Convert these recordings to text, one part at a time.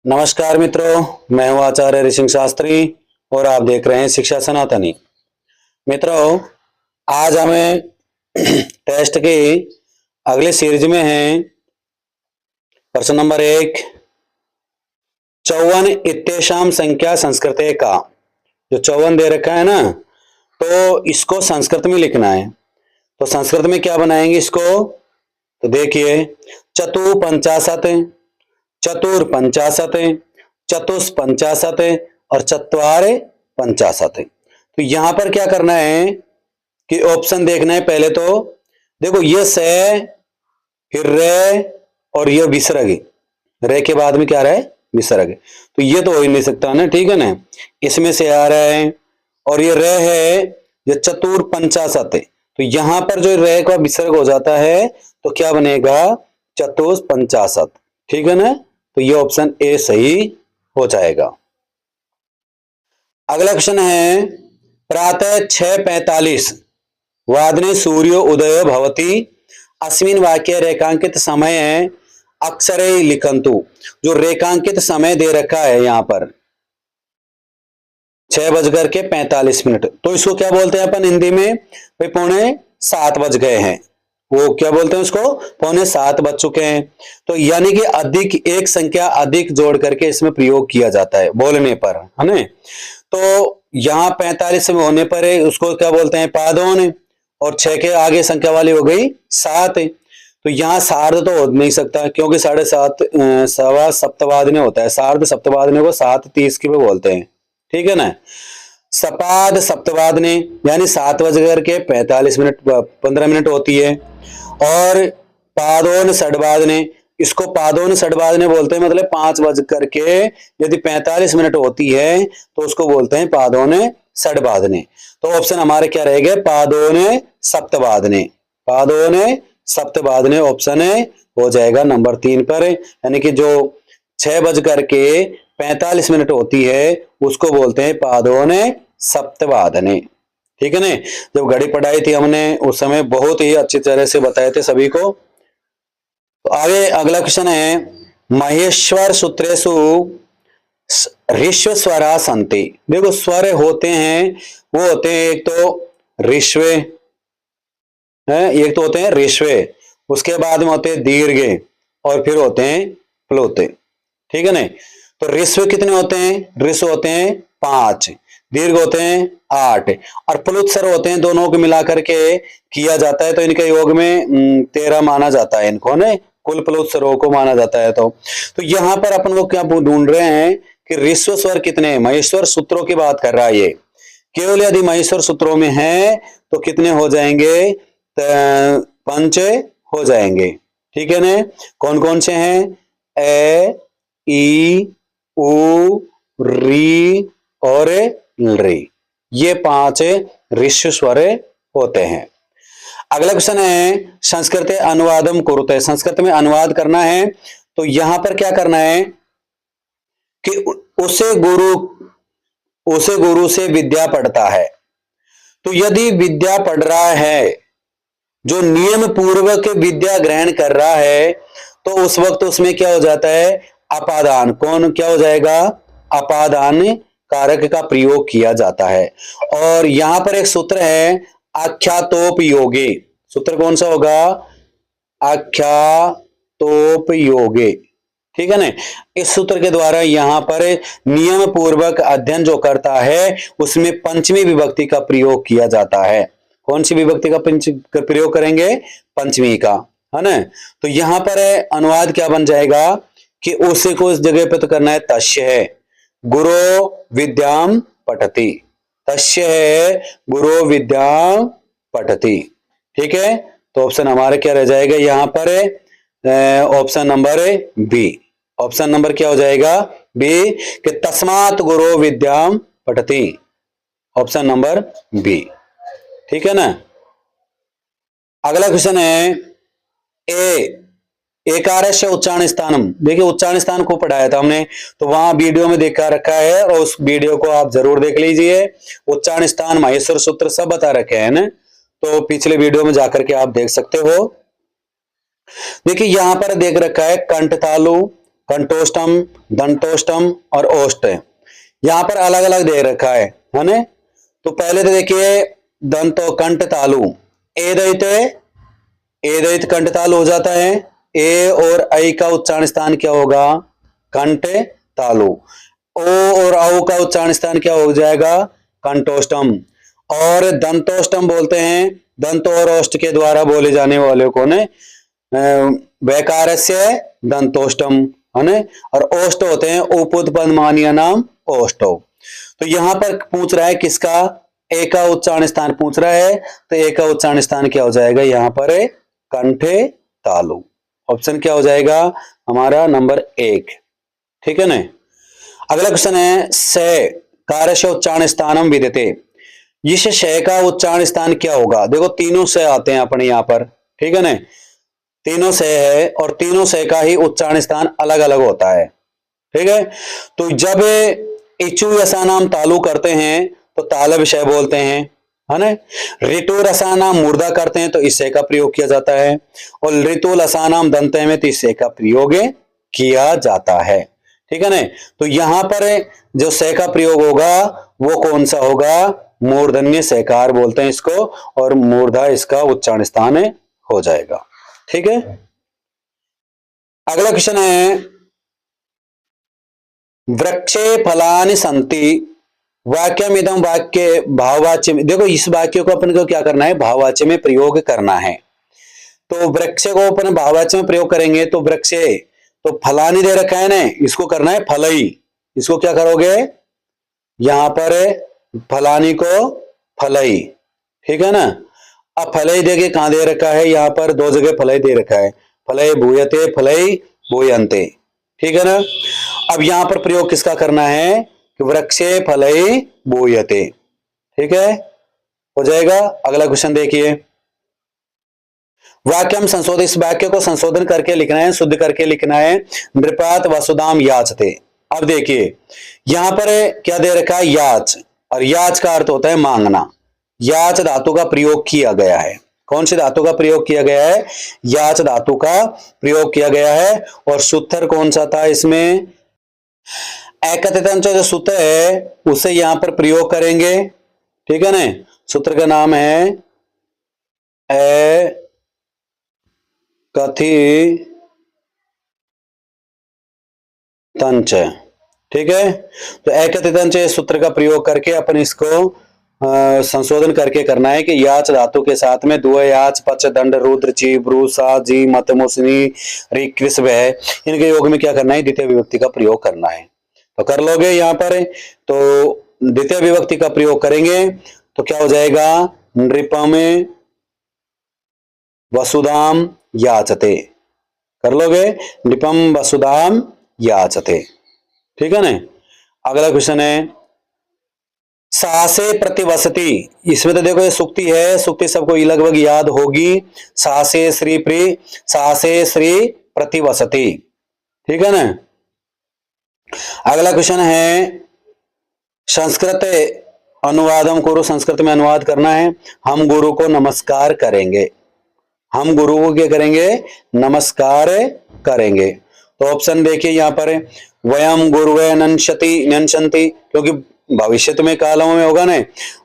नमस्कार मित्रों, मैं हूं आचार्य ऋषि शास्त्री और आप देख रहे हैं शिक्षा सनातनी। मित्रों, आज हमें टेस्ट की अगले सीरीज में हैं प्रश्न नंबर 1, 54 इत्येषां संख्या संस्कृते का। जो 54 दे रखा है ना, तो इसको संस्कृत में लिखना है। तो संस्कृत में क्या बनाएंगे इसको? तो देखिए, चतुपंचाशत, चतुर्पंचाशत, चतुष्पंचाशत और चत्वारे पंचाशत। तो यहां पर क्या करना है कि ऑप्शन देखना है। पहले तो देखो, ये से, फिर रे और ये विसर्ग, रे के बाद में क्या रहे? विसर्ग। तो ये तो हो ही नहीं सकता ना, ठीक है ना। इसमें से आ रहा है और ये रे है, ये चतुर्पंचाशत। तो यहां पर जो रे का विसर्ग हो जाता है तो क्या बनेगा? चतुष्पंचाशत, ठीक है ना। तो ये ऑप्शन ए सही हो जाएगा। अगला क्वेश्चन है, प्रातः 6:45 वादने सूर्यो उदयो भवति अस्मिन् वाक्ये रेखांकित समय है अक्षरे लिखंतु। जो रेखांकित समय दे रखा है यहां पर 6:45, तो इसको क्या बोलते हैं अपन हिंदी में? भाई 6:45 बज गए हैं। वो क्या बोलते हैं उसको? 6:45 बज चुके हैं। तो यानी कि अधिक, एक संख्या अधिक जोड़ करके इसमें प्रयोग किया जाता है बोलने पर, है ना। तो यहां 45 में होने पर है उसको क्या बोलते हैं? पादोन। और 6 के आगे संख्या वाली हो गई 7। तो यहां सार्ध तो हो नहीं सकता, क्योंकि 7:30 सवा सप्तवादने होता है। सार्ध सप्तवादने को 7:30 की भी बोलते हैं, ठीक है ना। सपाद सप्तवादने यानी 7:45 15 होती है। और पादोन षड्वादने, इसको पादोन षड्वादने बोलते हैं, मतलब 5:45 यदि 45 होती है तो उसको बोलते हैं पादोन षड्वादने। तो ऑप्शन हमारे क्या रहेगा? पादोन सप्तवादने। पादोन सप्तवादने ऑप्शन हो जाएगा नंबर 3 पर। यानी कि जो 6:45 होती है उसको बोलते हैं पादोन सप्तवादने, ठीक है ना। जब घड़ी पढ़ाई थी हमने उस समय बहुत ही अच्छी तरह से बताए थे सभी को। तो आगे अगला क्वेश्चन है, महेश्वर सूत्रेषु ऋष्व स्वरा संति। देखो, स्वर होते हैं, वो होते हैं एक तो ऋष्वे है, एक तो होते हैं ऋष्वे, उसके बाद में होते हैं दीर्घ और फिर होते हैं प्लुत, ठीक है ना। तो ऋष्व कितने होते हैं? ऋष्व होते हैं 5, दीर्घ होते हैं 8 और प्लुत स्वर होते हैं, दोनों को मिलाकर के किया जाता है। तो इनके योग में 13 माना जाता है इनको, ने कुल प्लुत स्वरों को माना जाता है। तो यहां पर अपन लोग क्या ढूंढ रहे हैं कि ऋष्व स्वर कितने हैं? महेश्वर सूत्रों की बात कर रहा है ये। केवल यदि महेश्वर सूत्रों में है तो कितने हो जाएंगे? 5 हो जाएंगे, ठीक है ना। कौन कौन से हैं? ए, ई, उ, री और री, ये 5 ऋष्व स्वर होते हैं। अगला क्वेश्चन है, संस्कृत अनुवादम कुरुते। संस्कृत में अनुवाद करना है, तो यहां पर क्या करना है कि उसे गुरु से विद्या पढ़ता है। तो यदि विद्या पढ़ रहा है, जो नियम पूर्वक विद्या ग्रहण कर रहा है, तो उस वक्त उसमें क्या हो जाता है? अपादान। कौन क्या हो जाएगा? अपादान कारक का प्रयोग किया जाता है। और यहां पर एक सूत्र है आख्यातोपयोगे। सूत्र कौन सा होगा? आख्यातोपयोगे, ठीक है ना। इस सूत्र के द्वारा यहां पर नियम पूर्वक अध्ययन जो करता है उसमें पंचमी विभक्ति का प्रयोग किया जाता है। कौन सी विभक्ति का प्रयोग करेंगे? पंचमी का, है ना। तो यहां पर अनुवाद क्या बन जाएगा कि उसे को इस जगह पे तो करना है तस्य है गुरो विद्याम पठति। तस्य है गुरो विद्याम पठति, ठीक है। तो ऑप्शन हमारे क्या रह जाएगा यहां पर? Option number B. Option number क्या हो जाएगा? बी, कि तस्मात् गुरो विद्याम पठति। ऑप्शन नंबर बी, ठीक है ना। अगला क्वेश्चन है, एकारस्य उच्चारण स्थानम। देखिए, उच्चारण स्थान को पढ़ाया था हमने, तो वहां वीडियो में देखा रखा है और उस वीडियो को आप जरूर देख लीजिए। उच्चारण स्थान, महेश्वर सूत्र सब बता रखे हैं ना, तो पिछले वीडियो में जाकर के आप देख सकते हो। देखिए, यहां पर देख रखा है कंठ तालु, कंठोष्टम, दंतोष्टम और ओष्ठ। यहां पर अलग अलग दे रखा है ना। तो पहले तो देखिए दंतो कंठ तालु, एदित एदित कंठ तालु हो जाता है। ए और ऐ का उच्चारण स्थान क्या होगा? कंठ तालु। ओ और औ का उच्चारण स्थान क्या हो जाएगा? कंठोष्टम। और दंतोष्टम बोलते हैं दंत और ओष्ठ के द्वारा बोले जाने वाले को ने वैकारस्य दंतोष्टम है ना। और ओष्ठ होते हैं उपउत्पन्न मानीय नाम ओष्ठो। तो यहां पर पूछ रहा है किसका? ए का उच्चारण स्थान पूछ रहा है। तो ए का उच्चारण स्थान क्या हो जाएगा यहां पर? कंठे तालु। ऑप्शन क्या हो जाएगा हमारा? नंबर 1। ठीक है ना। अगला क्वेश्चन है से कारस्य उच्चारण स्थानम विदते। इस शय का उच्चारण स्थान क्या होगा? देखो तीनों से आते हैं अपने यहां पर, ठीक है ना। तीनों से है और तीनों से का ही उच्चारण स्थान अलग अलग होता है, ठीक है। तो जब इचु यसा नाम तालु करते हैं तो ताल विषय बोलते हैं, है ना। ऋतु रसा नाम मूर्धा करते हैं तो इससे का प्रयोग किया जाता है। और ऋतु लसा नाम दंते में तो इससे का प्रयोग किया जाता है, ठीक है ना। तो यहां पर जो से का प्रयोग होगा वो कौन सा होगा? मूर्धन्य सेकार बोलते हैं इसको, और मूर्धा इसका उच्चारण स्थान हो जाएगा, ठीक है। अगला क्वेश्चन है वृक्षे फलानि संति वाक्यम इदम वाक्य भाववाच्य में। देखो इस वाक्य को अपन को क्या करना है? भाववाच्य में प्रयोग करना है। तो वृक्ष को अपन भाववाच्य में प्रयोग करेंगे तो वृक्षे, तो फलानी दे रखा है ना, इसको करना है फलई। इसको क्या करोगे? यहां पर फलानी को फलई, ठीक है ना। अब फलई देखिए कहां दे रखा है? यहां पर दो जगह फलई दे रखा है, फलई भूयते फलई भूयन्ते, ठीक है ना। अब यहां पर प्रयोग किसका करना है? कि वृक्षे फलई भूयते, ठीक है, हो जाएगा। अगला क्वेश्चन देखिए वाक्यम संशोधित। इस वाक्य को संशोधन करके लिखना है, शुद्ध करके लिखना है। नृपात वसुदाम याचते। अब देखिए यहां पर क्या दे रखा है? याच, और याच का अर्थ होता है मांगना। याच धातु का प्रयोग किया गया है। कौन सी धातु का प्रयोग किया गया है? याच धातु का प्रयोग किया गया है। और सूत्र कौन सा था इसमें? एकत्रितंच जो सूत्र है उसे यहां पर प्रयोग करेंगे, ठीक है ना। सूत्र का नाम है एकत्रितंच, ठीक है। तो एकत्रितंच सूत्र का प्रयोग करके अपन इसको संशोधन करके करना है कि याच धातु के साथ में द्वय याच पच दंड रुद्र ची ब्रू सा जी मत मुसनी रिक्विस है, इनके योग में क्या करना है? द्वितीय विभक्ति का प्रयोग करना है। तो कर लोगे यहां पर। तो द्वितीय विभक्ति का प्रयोग करेंगे तो क्या हो जाएगा? नृपम वसुधाम याचते। कर लोगे? नृपम वसुधाम याचते, ठीक है ना। अगला क्वेश्चन है सासे प्रतिवसति। इसमें तो देखो ये सुक्ति है, सुक्ति सबको लगभग याद होगी। सासे श्री प्री, सासे श्री प्रतिवसति, ठीक है ना। अगला क्वेश्चन है संस्कृत अनुवादम करो। संस्कृत में अनुवाद करना है। हम गुरु को नमस्कार करेंगे। हम गुरु को क्या करेंगे? नमस्कार करेंगे। तो ऑप्शन देखिए यहां पर वयम गुरुवे नंशति नंशन्ति, क्योंकि भविष्य में कालों में होगा ना।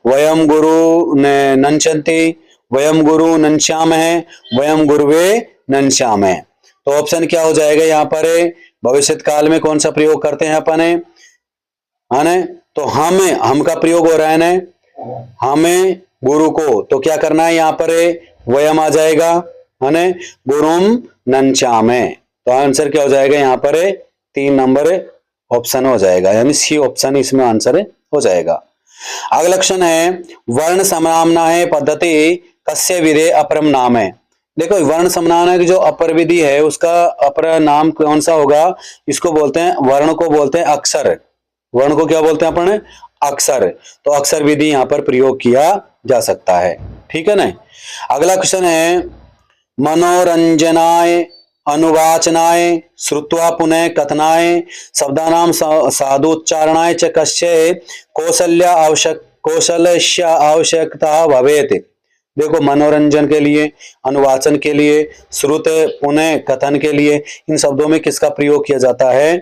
वयम गुरु नंशन्ति, वयम गुरु नंश्याम है, वयम गुरुवे नंश्याम है। तो ऑप्शन क्या हो जाएगा यहां पर? भविष्य काल में कौन सा प्रयोग करते हैं अपन? है ना। तो हम का प्रयोग हो रहा है ना, हमें गुरु को, तो क्या करना है यहां पर? वयम आ जाएगा, है ना। गुरुम नंश्यामे। तो आंसर क्या हो जाएगा यहां पर? 3 नंबर ऑप्शन हो जाएगा, यानी सी ऑप्शन इसमें आंसर हो जाएगा। अगला क्वेश्चन है वर्ण समनामना है पद्धति कस्य विधे अपरम नाम है। देखो वर्ण समनामना की जो अपर विधि है उसका अपर नाम कौन सा होगा? इसको बोलते हैं, वर्ण को बोलते हैं अक्षर। वर्ण को क्या बोलते हैं अपन? अक्षर। तो अक्षर विधि यहां पर प्रयोग किया जा सकता है, ठीक है ना। अगला क्वेश्चन है मनोरंजनाय अनुवाचनाय श्रुत्वा पुनः कथनाय शब्दानाम साधुच्चारणाय च कस्य कौशल्य आवश्यकता भवेत्। देखो, मनोरंजन के लिए, अनुवाचन के लिए, श्रुत पुनः कथन के लिए, इन शब्दों में किसका प्रयोग किया जाता है?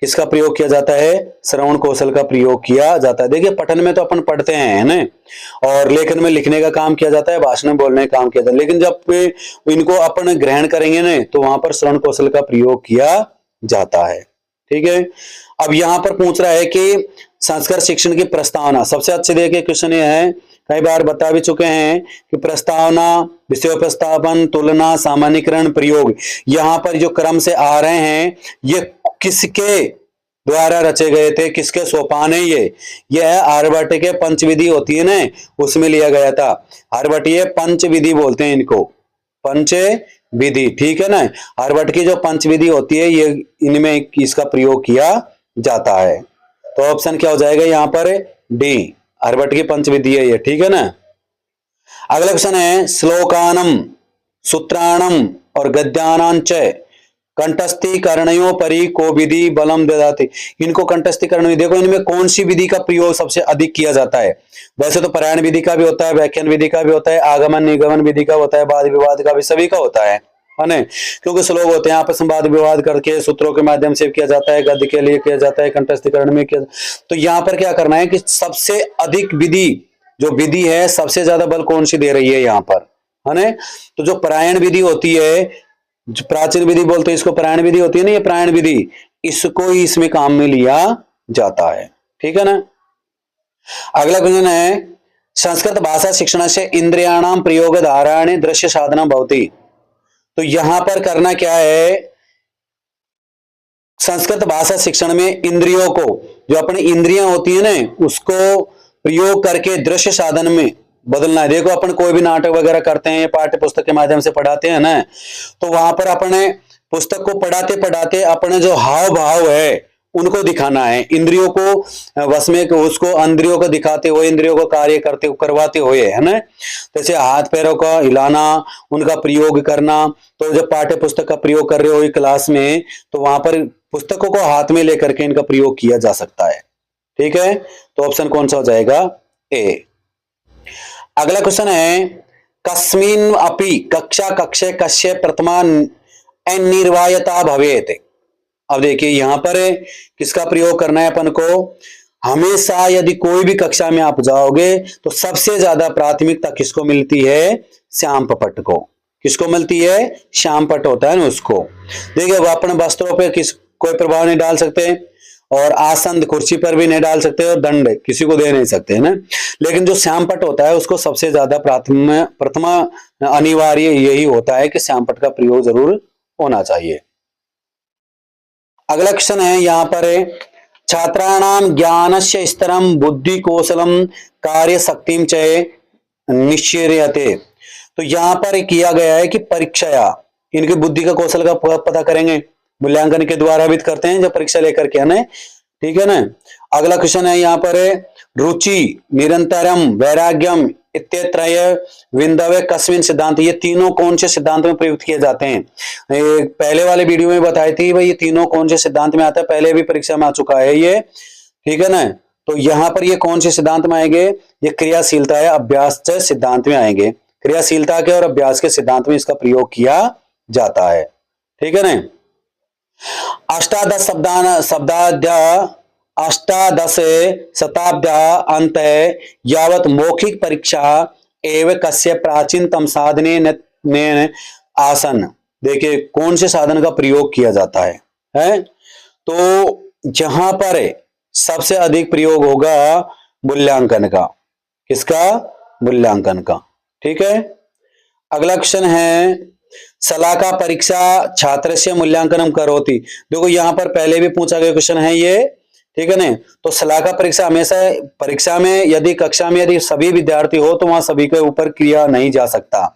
किसका प्रयोग किया जाता है? श्रवण कौशल का प्रयोग किया जाता है। देखिए, पठन में तो अपन पढ़ते हैं, है ना, और लेखन में लिखने का काम किया जाता है, भाषण में बोलने का काम किया जाता है, लेकिन जब इनको अपन ग्रहण करेंगे ना, तो वहां पर श्रवण कौशल का प्रयोग किया जाता है। ठीक है। अब यहां पर पूछ रहा है कि संस्कृत शिक्षण की प्रस्तावना। सबसे अच्छे देखिए क्वेश्चन ये है, कई बार बता भी चुके हैं कि प्रस्तावना, विषयोपस्थापन, तुलना, सामान्यीकरण, प्रयोग, यहाँ पर जो क्रम से आ रहे हैं ये किसके द्वारा रचे गए थे, किसके सोपान है ये है आर्यभट्ट के पंचविधि होती है ना, उसमें लिया गया था। आर्यभट्टीय पंचविधि बोलते हैं इनको, पंचविधि। ठीक है ना, आर्यभट्ट की जो पंचविधि होती है ये इनमें इसका प्रयोग किया जाता है। तो ऑप्शन क्या हो जाएगा यहाँ पर? डी, आर्यभट्ट की पंचविधि है ये। ठीक है ना। अगला क्वेश्चन है, श्लोकानम, सूत्राणम और गद्यानां च कंठस्थीकरणयोपरि को विधि बलम ददाति। इनको कंठस्थीकरण, देखो इनमें कौन सी विधि का प्रयोग सबसे अधिक किया जाता है? वैसे तो पारायण विधि का भी होता है, व्याख्यान विधि का भी होता है, आगमन निगमन विधि का होता है, वाद विवाद का भी, सभी का होता है ना, क्योंकि श्लोक होते हैं, आपस में वाद विवाद करके सूत्रों के माध्यम से किया जाता है, गद्य के लिए किया जाता है, कंठस्थीकरण में किया। तो यहाँ पर क्या करना है कि सबसे अधिक विधि, जो विधि है सबसे ज्यादा बल कौन सी दे रही है यहाँ पर, है ना। तो जो पारायण विधि होती है, जो प्राचीन विधि बोलते हैं इसको, पारायण विधि होती है ना, ये पारायण विधि, इसको ही इसमें काम में लिया जाता है। ठीक है ना। अगला क्वेश्चन है, संस्कृत भाषा शिक्षण से इंद्रियाणाम प्रयोग धारायण दृश्य साधना भवति। तो यहां पर करना क्या है, संस्कृत भाषा शिक्षण में इंद्रियों को, जो अपनी इंद्रियां होती है ना, उसको प्रयोग करके दृश्य साधन में बदलना है। देखो, अपन कोई भी नाटक वगैरह करते हैं, पाठ्य पुस्तक के माध्यम से पढ़ाते हैं ना, तो वहां पर अपने पुस्तक को पढ़ाते पढ़ाते अपने जो हाव भाव है उनको दिखाना है, इंद्रियों को वश में, उसको इंद्रियों को दिखाते हुए, इंद्रियों को कार्य करते करवाते हुए, है ना। जैसे हाथ पैरों का हिलाना, उनका प्रयोग करना। तो जब पाठ्य पुस्तक का प्रयोग कर रहे हो क्लास में, तो वहां पर पुस्तकों को हाथ में लेकर के इनका प्रयोग किया जा सकता है। ठीक है। तो ऑप्शन कौन सा हो जाएगा? ए। अगला क्वेश्चन है, कस्मिन् अपि कक्षा कक्षे कस्य प्रथमा अनिर्वायता भवेत। अब देखिए यहां पर किसका प्रयोग करना है अपन को? हमेशा यदि कोई भी कक्षा में आप जाओगे तो सबसे ज्यादा प्राथमिकता किसको मिलती है? श्याम पट को। किसको मिलती है? श्याम पट होता है ना उसको। देखिए, वो अपने वस्त्रों पे कोई प्रभाव नहीं डाल सकते, और आसन कुर्सी पर भी नहीं डाल सकते, और दंड किसी को दे नहीं सकते, है ना। लेकिन जो श्यामपट होता है उसको सबसे ज्यादा प्रथमा अनिवार्य यही होता है कि श्यामपट का प्रयोग जरूर होना चाहिए। अगला क्वेश्चन है यहाँ पर, छात्राणाम ज्ञानस्य स्तरम बुद्धि कौशलम कार्य शक्तिम च निश्चर्यते। तो यहाँ पर किया गया है कि परीक्षा, इनकी बुद्धि का कौशल का पता करेंगे, मूल्यांकन के द्वारा भी करते हैं जब परीक्षा लेकर के आने। ठीक है ना। अगला क्वेश्चन है यहाँ पर, रुचि, निरंतरम, वैराग्यम इत्यत्रय विंदवे कस्मिन् सिद्धांत। ये तीनों कौन से सिद्धांत में प्रयुक्त किए जाते हैं? पहले वाले वीडियो में बताई थी भाई, ये तीनों कौन से सिद्धांत में आता है, पहले भी परीक्षा में आ चुका है ये। ठीक है ना। तो यहाँ पर ये कौन से सिद्धांत में आएंगे? ये क्रियाशीलता या अभ्यास सिद्धांत में आएंगे। क्रियाशीलता के और अभ्यास के सिद्धांत में इसका प्रयोग किया जाता है। ठीक है ना। अष्टादश शताब्द्या अंत यावत मौखिक परीक्षा एवं कस्य प्राचीनतम साधने ने आसन। देखिए कौन से साधन का प्रयोग किया जाता है? तो जहां पर सबसे अधिक प्रयोग होगा मूल्यांकन का। किसका? मूल्यांकन का। ठीक है। अगला क्वेश्चन है, सलाका परीक्षा छात्र से मूल्यांकनम करोति। देखो यहाँ पर पहले भी पूछा गया क्वेश्चन है ये। ठीक है ना। तो सलाका परीक्षा, हमेशा परीक्षा में यदि कक्षा में यदि सभी विद्यार्थी हो तो वहां सभी के ऊपर क्रिया नहीं जा सकता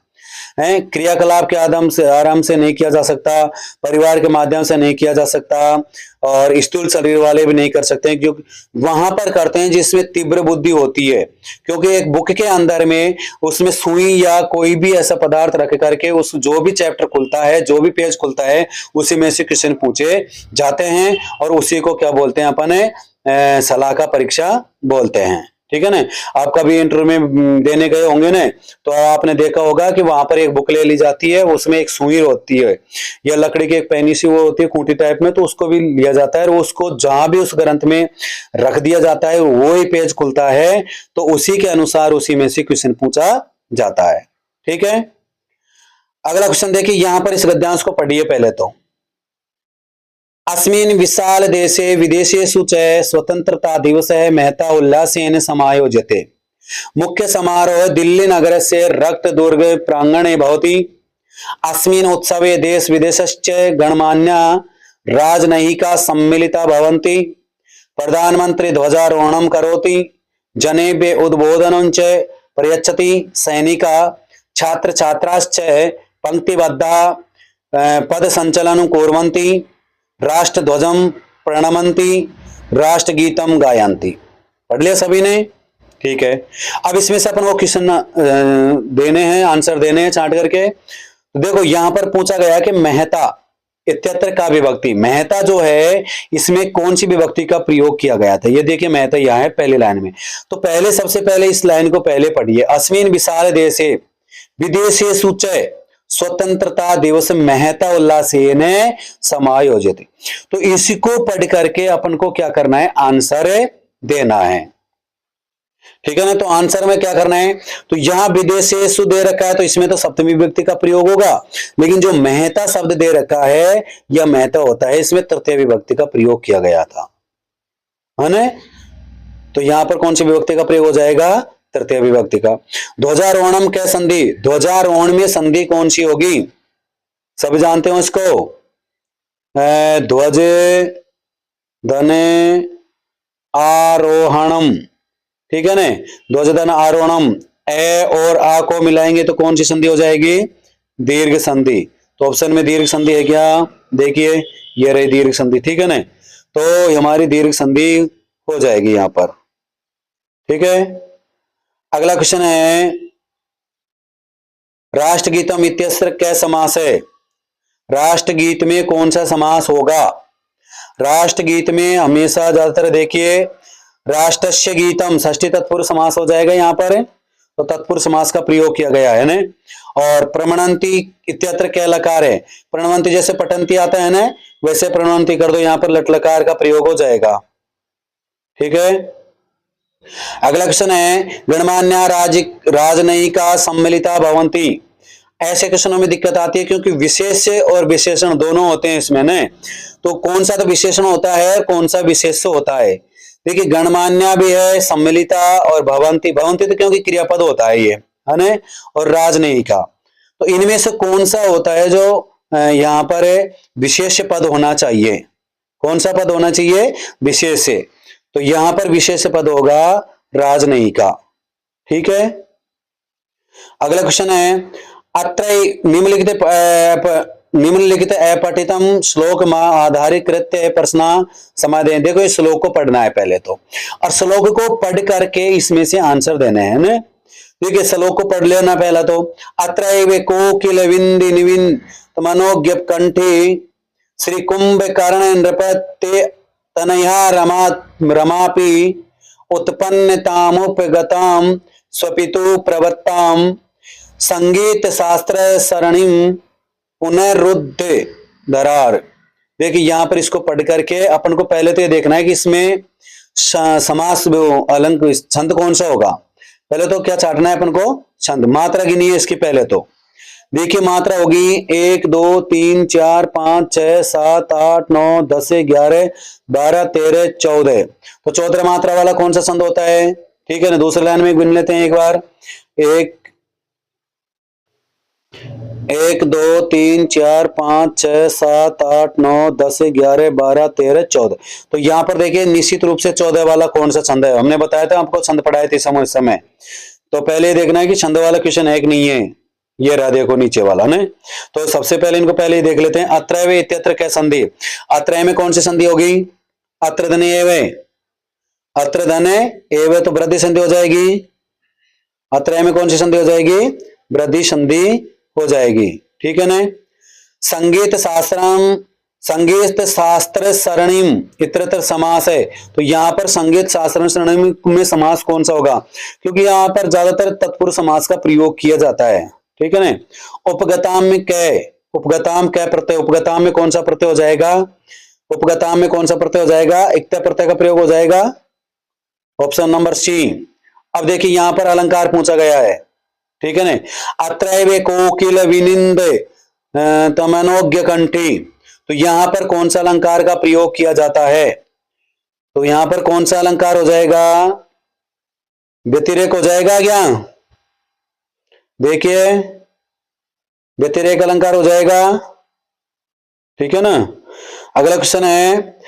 है, क्रियाकलाप के आराम से नहीं किया जा सकता, परिवार के माध्यम से नहीं किया जा सकता, और स्थूल शरीर वाले भी नहीं कर सकते हैं, क्योंकि वहां पर करते हैं जिसमें तीव्र बुद्धि होती है। क्योंकि एक बुक के अंदर में उसमें सुई या कोई भी ऐसा पदार्थ रख करके उस जो भी चैप्टर खुलता है, जो भी पेज खुलता है, उसी में से क्वेश्चन पूछे जाते हैं, और उसी को क्या बोलते हैं अपन? सलाका परीक्षा बोलते हैं। ठीक है ना। आप कभी इंटरव्यू में देने गए होंगे ना, तो आपने देखा होगा कि वहां पर एक बुक ले ली जाती है, उसमें एक सुई होती है या लकड़ी की एक पैनी सी वो होती है खूंटी टाइप में, तो उसको भी लिया जाता है और उसको जहां भी उस ग्रंथ में रख दिया जाता है वो ही पेज खुलता है, तो उसी के अनुसार उसी में से क्वेश्चन पूछा जाता है। ठीक है, अगला क्वेश्चन देखिए, यहां पर इस गद्यांश को पढ़िए पहले तो। अस्मिन् विशाल देशे विदेशेषु च स्वतंत्रता दिवसः महता उल्लासेन समायोज्यते। मुख्य समारोह दिल्ली नगरस्य रक्त दुर्ग प्रांगणे भवति। अस्मिन् उत्सवे देश विदेशश्च गणमान्या राजनयिका सम्मिलिता भवन्ति। प्रधानमंत्री ध्वजारोहणं करोति, जनेभ्यः उद्बोधनं च प्रयच्छति। सैनिका छात्र छात्राश्च पंक्तिबद्धा पद संचलनं कुर्वन्ति। राष्ट्रध्वजं प्रणमन्ति, राष्ट्रगीतम गायन्ति। पढ़ लिया सभी ने? ठीक है, अब इसमें से अपन को क्वेश्चन देने हैं, आंसर देने हैं चार्ट करके। तो देखो यहां पर पूछा गया कि मेहता इत्यत्र का विभक्ति, मेहता जो है इसमें कौन सी विभक्ति का प्रयोग किया गया था, ये देखिए मेहता यहां है पहली लाइन में। तो पहले सबसे पहले इस लाइन को पहले पढ़िए, अस्मिन् विशाल देशे विदेशेषु च स्वतंत्रता दिवस महता उल्लासेन समायोजित। तो इसको पढ़ करके अपन को क्या करना है, आंसर देना है। ठीक है ना, तो आंसर में क्या करना है, तो यहां विदेशेषु दे रखा है तो इसमें तो सप्तमी विभक्ति का प्रयोग होगा, लेकिन जो महता शब्द दे रखा है यह महता होता है, इसमें तृतीय विभक्ति का प्रयोग किया गया था, है ना। तो यहां पर कौन सी विभक्ति का प्रयोग हो जाएगा, तृतीय विभक्ति का। ध्वजारोहणम क्या संधि, ध्वजारोहण में संधि कौन सी होगी, सब जानते हो इसको, ध्वज धने आरोहणम। ठीक है ना, ध्वज धन आरोहणम, ए और आ को मिलाएंगे तो कौन सी संधि हो जाएगी, दीर्घ संधि। तो ऑप्शन में दीर्घ संधि है क्या, देखिए ये रही दीर्घ संधि। ठीक है ना, तो हमारी दीर्घ संधि हो जाएगी यहां पर। ठीक है, अगला क्वेश्चन है, राष्ट्रगीतम इत्यस्त्र क्या समास है, राष्ट्रगीत में कौन सा समास होगा। राष्ट्रगीत में हमेशा ज्यादातर देखिए राष्ट्रस्य गीतम षष्ठी तत्पुरुष समास हो जाएगा यहां पर, तो तत्पुरुष समास का प्रयोग किया गया है ना। और प्रणमन्ति इत्यत्र क्या लकार है, प्रणमन्ति जैसे पठन्ति आता है ना, वैसे प्रणमन्ति कर दो, यहां पर लट लकार का प्रयोग हो जाएगा। ठीक है, अगला क्वेश्चन है, गणमान्य राजनयिका सम्मिलिता भवन्ति। ऐसे क्वेश्चनों में दिक्कत आती है क्योंकि विशेष और विशेषण दोनों होते हैं इसमें न, तो कौन सा तो विशेषण होता है और कौन सा विशेष होता है। देखिए गणमान्य भी है, सम्मिलिता और भवन्ति, भवन्ति तो क्योंकि क्रियापद होता है ये, है ना, और राजनयिका, तो इनमें से कौन सा होता है जो यहाँ पर विशेष पद होना चाहिए, कौन सा पद होना चाहिए, विशेष। तो यहां पर विशेष पद होगा राजनयिका। ठीक है, अगला क्वेश्चन है, अत्र निम्नलिखित अपठितम श्लोक मा आधारित कृत्य प्रश्न समाधान। देखो इस श्लोक को पढ़ना है पहले तो, और श्लोक को पढ़ करके इसमें से आंसर देने हैं ना। देखिए श्लोक को पढ़ लेना पहला तो, अत्र कोकिल विंद निविन मनोज्ञ कंठी श्री कुंभ कर्ण नृपते तनया रमापि उत्पन्नतामुपगताम स्वपितु प्रवत्ताम संगीत शास्त्र सरणिम पुनरुद्ध दरार। देखिए यहां पर इसको पढ़ करके अपन को पहले तो ये देखना है कि इसमें समास अलंक छंद कौन सा होगा। पहले तो क्या चाटना है अपन को, छंद। मात्रा गिनी है इसकी पहले तो, देखिए मात्रा होगी 1 2 3 4 5 6 7 8 9 10 11 12 13 14। तो 14 मात्रा वाला कौन सा छंद होता है। ठीक है ना, दूसरी लाइन में गिन लेते हैं एक बार, 1 2 3 4 5 6 7 8 9 10 11 12 13 14। तो यहां पर देखिए निश्चित रूप से 14 वाला कौन सा छंद है, हमने बताया था आपको, छंद पढ़ाए थे समय। तो पहले देखना है कि छंद वाला क्वेश्चन है कि नहीं है, ये रहा देखो नीचे वाला ने। तो सबसे पहले इनको पहले ही देख लेते हैं, अत्र वे इत्यत्र क्या संधि, अत्र में कौन सी संधि होगी, अत्र धने एवे, अत्र धने एवे तो वृद्धि संधि हो जाएगी। अत्र में कौन सी संधि हो जाएगी, वृद्धि संधि हो जाएगी। ठीक है ना। संगीत शास्त्रम संगीत शास्त्र सरणिम इतरत्र समास है, तो यहाँ पर संगीत शास्त्र सरणिम में समास कौन सा होगा, क्योंकि यहाँ पर ज्यादातर तत्पुरुष समास का प्रयोग किया जाता है, ठीक है ना। उपगताम में कै, उपगताम कै प्रत्यय, उपगताम में कौन सा प्रत्यय हो जाएगा, उपगताम में कौन सा प्रत्यय हो जाएगा, इक्तय प्रत्यय का प्रयोग हो जाएगा, ऑप्शन नंबर सी। अब देखिए यहां पर अलंकार पूछा गया है, ठीक है ना। अत्रैव कोकिल विनिंद तमनोज्ञ कंठी, तो यहां पर कौन सा अलंकार का प्रयोग किया जाता है, तो यहां पर कौन सा अलंकार हो जाएगा, व्यतिरेक हो जाएगा क्या, देखिए व्यतिरेक अलंकार हो जाएगा, ठीक है ना। अगला क्वेश्चन है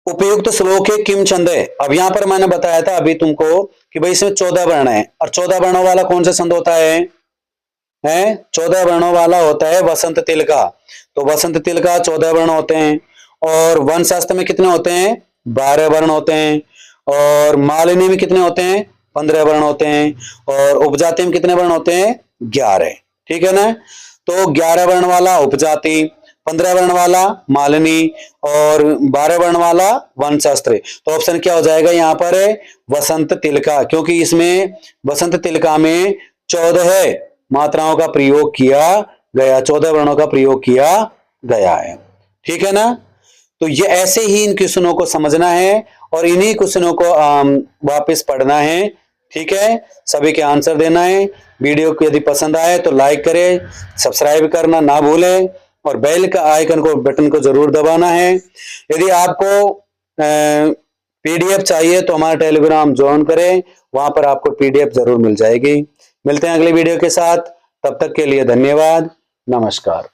उपयुक्त श्लोक है किम छंद है। अब यहां पर मैंने बताया था अभी तुमको कि भाई इसमें 14 वर्ण है, और 14 वर्णों वाला कौन सा छंद होता है, 14 वर्णों वाला होता है वसंत तिल का। तो वसंत तिल का 14 वर्ण होते हैं, और वन शास्त्र में कितने होते हैं, 12 वर्ण होते हैं, और मालिनी में कितने होते हैं, 15 वर्ण होते हैं, और उपजाति में कितने वर्ण होते हैं, 11, ठीक है ना। तो 11 वर्ण वाला उपजाति, 15 वर्ण वाला मालिनी, और 12 वर्ण वाला वन शास्त्र। तो ऑप्शन क्या हो जाएगा यहाँ पर, वसंत तिलका, क्योंकि इसमें वसंत तिलका में 14 मात्राओं का प्रयोग किया गया, 14 वर्णों का प्रयोग किया गया है, ठीक है ना। तो ये ऐसे ही इन क्वेश्चनों को समझना है, और इन्हीं क्वेश्चनों को वापस पढ़ना है, ठीक है। सभी के आंसर देना है। वीडियो को यदि पसंद आए तो लाइक करें, सब्सक्राइब करना ना भूलें, और बेल का आइकन को बटन को जरूर दबाना है। यदि आपको पीडीएफ चाहिए तो हमारा टेलीग्राम ज्वाइन करें, वहां पर आपको पीडीएफ जरूर मिल जाएगी। मिलते हैं अगले वीडियो के साथ, तब तक के लिए धन्यवाद, नमस्कार।